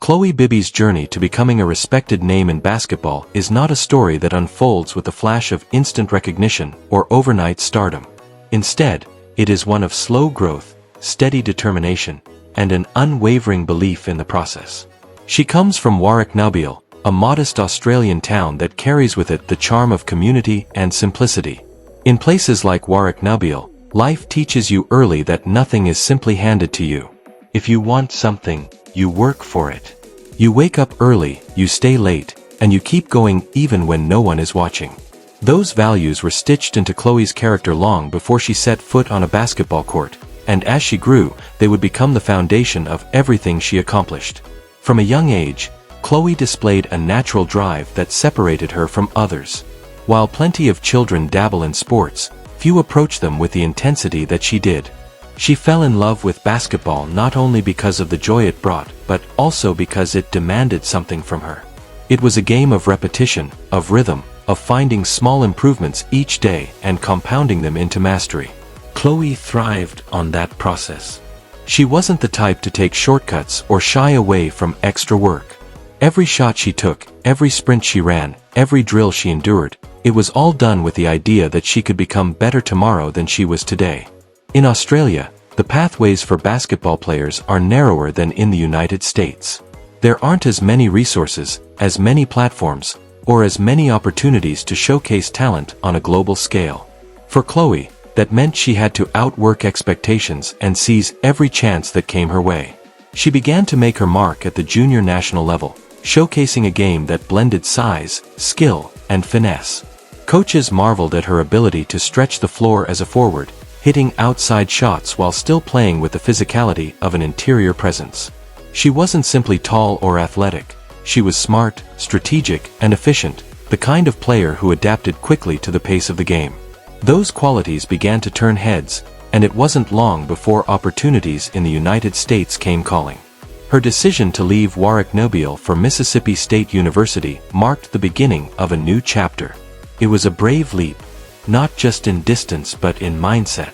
Chloe Bibby's journey to becoming a respected name in basketball is not a story that unfolds with a flash of instant recognition or overnight stardom. Instead, it is one of slow growth, steady determination, and an unwavering belief in the process. She comes from Warwick, a modest Australian town that carries with it the charm of community and simplicity. In places like Warwick, life teaches you early that nothing is simply handed to you. If you want something, you work for it. You wake up early, you stay late, and you keep going even when no one is watching. Those values were stitched into Chloe's character long before she set foot on a basketball court, and as she grew, they would become the foundation of everything she accomplished. From a young age, Chloe displayed a natural drive that separated her from others. While plenty of children dabble in sports, few approach them with the intensity that she did. She fell in love with basketball not only because of the joy it brought, but also because it demanded something from her. It was a game of repetition, of rhythm, of finding small improvements each day and compounding them into mastery. Chloe thrived on that process. She wasn't the type to take shortcuts or shy away from extra work. Every shot she took, every sprint she ran, every drill she endured, it was all done with the idea that she could become better tomorrow than she was today. In Australia, the pathways for basketball players are narrower than in the United States. There aren't as many resources, as many platforms, or as many opportunities to showcase talent on a global scale. For Chloe, that meant she had to outwork expectations and seize every chance that came her way. She began to make her mark at the junior national level, showcasing a game that blended size, skill, and finesse. Coaches marveled at her ability to stretch the floor as a forward, hitting outside shots while still playing with the physicality of an interior presence. She wasn't simply tall or athletic. She was smart, strategic, and efficient, the kind of player who adapted quickly to the pace of the game. Those qualities began to turn heads, and it wasn't long before opportunities in the United States came calling. Her decision to leave Warwick for Mississippi State University marked the beginning of a new chapter. It was a brave leap, not just in distance but in mindset.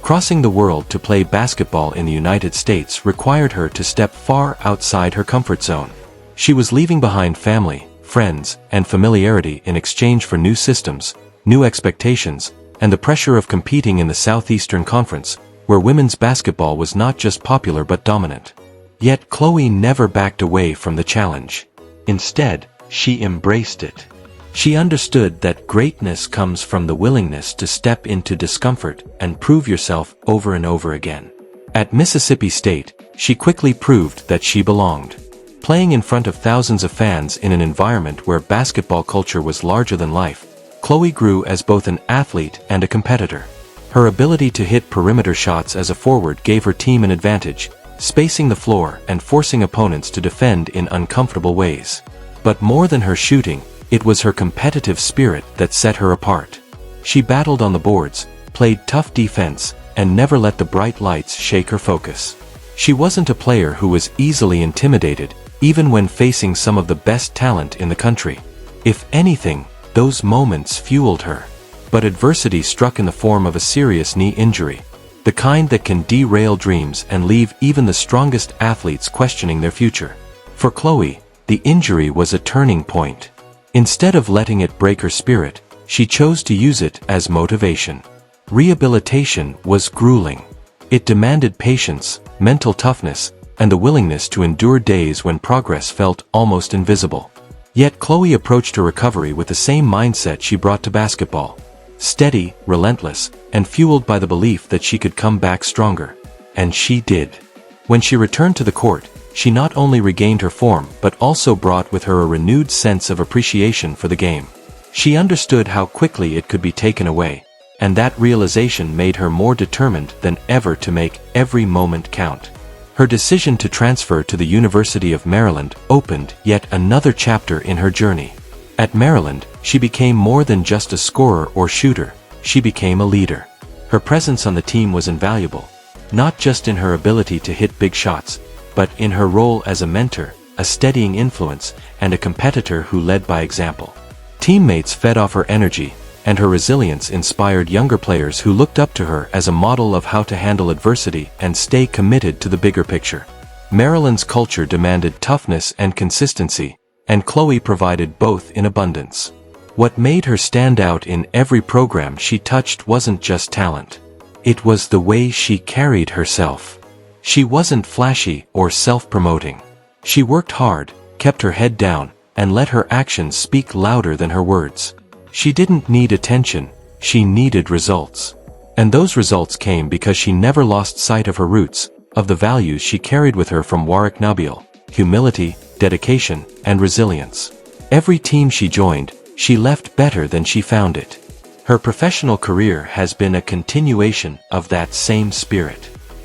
Crossing the world to play basketball in the United States required her to step far outside her comfort zone. She was leaving behind family, friends, and familiarity in exchange for new systems, new expectations, and the pressure of competing in the Southeastern Conference, where women's basketball was not just popular but dominant. Yet Chloe never backed away from the challenge. Instead, she embraced it. She understood that greatness comes from the willingness to step into discomfort and prove yourself over and over again. At Mississippi State, she quickly proved that she belonged. Playing in front of thousands of fans in an environment where basketball culture was larger than life, Chloe grew as both an athlete and a competitor. Her ability to hit perimeter shots as a forward gave her team an advantage, spacing the floor and forcing opponents to defend in uncomfortable ways. But more than her shooting, it was her competitive spirit that set her apart. She battled on the boards, played tough defense, and never let the bright lights shake her focus. She wasn't a player who was easily intimidated, even when facing some of the best talent in the country. If anything, those moments fueled her. But adversity struck in the form of a serious knee injury, the kind that can derail dreams and leave even the strongest athletes questioning their future. For Chloe, the injury was a turning point. Instead of letting it break her spirit, she chose to use it as motivation. Rehabilitation was grueling. It demanded patience, mental toughness, and the willingness to endure days when progress felt almost invisible. Yet Chloe approached her recovery with the same mindset she brought to basketball. Steady, relentless, and fueled by the belief that she could come back stronger. And she did. When she returned to the court, she not only regained her form but also brought with her a renewed sense of appreciation for the game. She understood how quickly it could be taken away, and that realization made her more determined than ever to make every moment count. Her decision to transfer to the University of Maryland opened yet another chapter in her journey. At Maryland, she became more than just a scorer or shooter, she became a leader. Her presence on the team was invaluable, not just in her ability to hit big shots, but in her role as a mentor, a steadying influence, and a competitor who led by example. Teammates fed off her energy, and her resilience inspired younger players who looked up to her as a model of how to handle adversity and stay committed to the bigger picture. Maryland's culture demanded toughness and consistency, and Chloe provided both in abundance. What made her stand out in every program she touched wasn't just talent. It was the way she carried herself. She wasn't flashy or self-promoting. She worked hard, kept her head down, and let her actions speak louder than her words. She didn't need attention, she needed results. And those results came because she never lost sight of her roots, of the values she carried with her from Warwick Nabil: humility, dedication, and resilience. Every team she joined, she left better than she found it. Her professional career has been a continuation of that same spirit.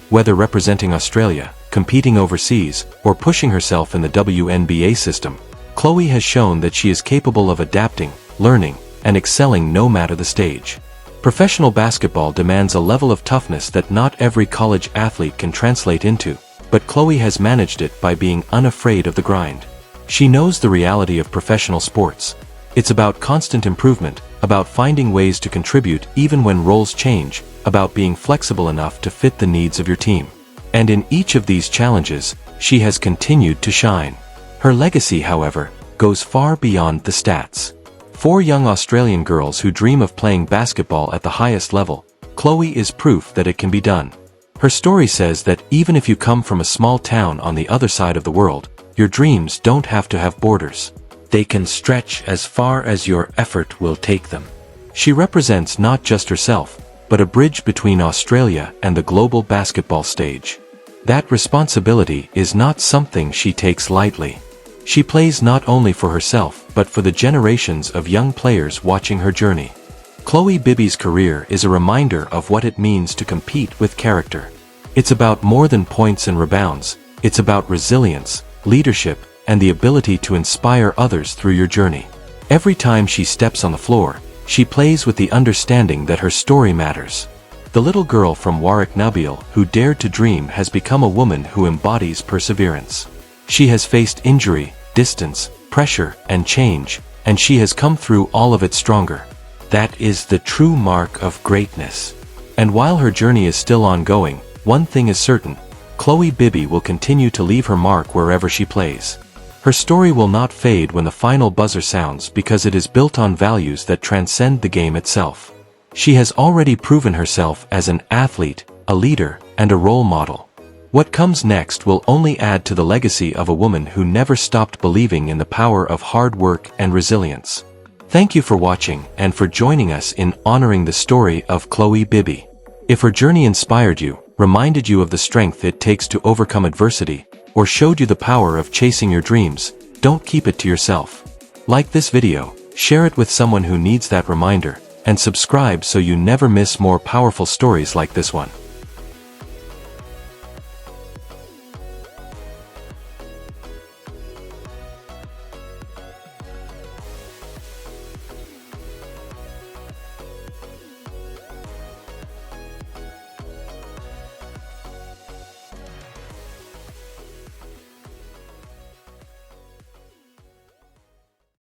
Whether representing Australia, competing overseas, or pushing herself in the WNBA system, Chloe has shown that she is capable of adapting, learning, and excelling no matter the stage. Professional basketball demands a level of toughness that not every college athlete can translate into, but Chloe has managed it by being unafraid of the grind. She knows the reality of professional sports. It's about constant improvement, about finding ways to contribute even when roles change, about being flexible enough to fit the needs of your team. And in each of these challenges, she has continued to shine. Her legacy, however, goes far beyond the stats. For young Australian girls who dream of playing basketball at the highest level, Chloe is proof that it can be done. Her story says that even if you come from a small town on the other side of the world, your dreams don't have to have borders. They can stretch as far as your effort will take them. She represents not just herself, but a bridge between Australia and the global basketball stage. That responsibility is not something she takes lightly. She plays not only for herself, but for the generations of young players watching her journey. Chloe Bibby's career is a reminder of what it means to compete with character. It's about more than points and rebounds. It's about resilience, leadership, and the ability to inspire others through your journey. Every time she steps on the floor, she plays with the understanding that her story matters. The little girl from Warwick Nabil who dared to dream has become a woman who embodies perseverance. She has faced injury, distance, pressure, and change, and she has come through all of it stronger. That is the true mark of greatness. And while her journey is still ongoing, one thing is certain: Chloe Bibby will continue to leave her mark wherever she plays. Her story will not fade when the final buzzer sounds because it is built on values that transcend the game itself. She has already proven herself as an athlete, a leader, and a role model. What comes next will only add to the legacy of a woman who never stopped believing in the power of hard work and resilience. Thank you for watching and for joining us in honoring the story of Chloe Bibby. If her journey inspired you, reminded you of the strength it takes to overcome adversity, or showed you the power of chasing your dreams, don't keep it to yourself. Like this video, share it with someone who needs that reminder, and subscribe so you never miss more powerful stories like this one.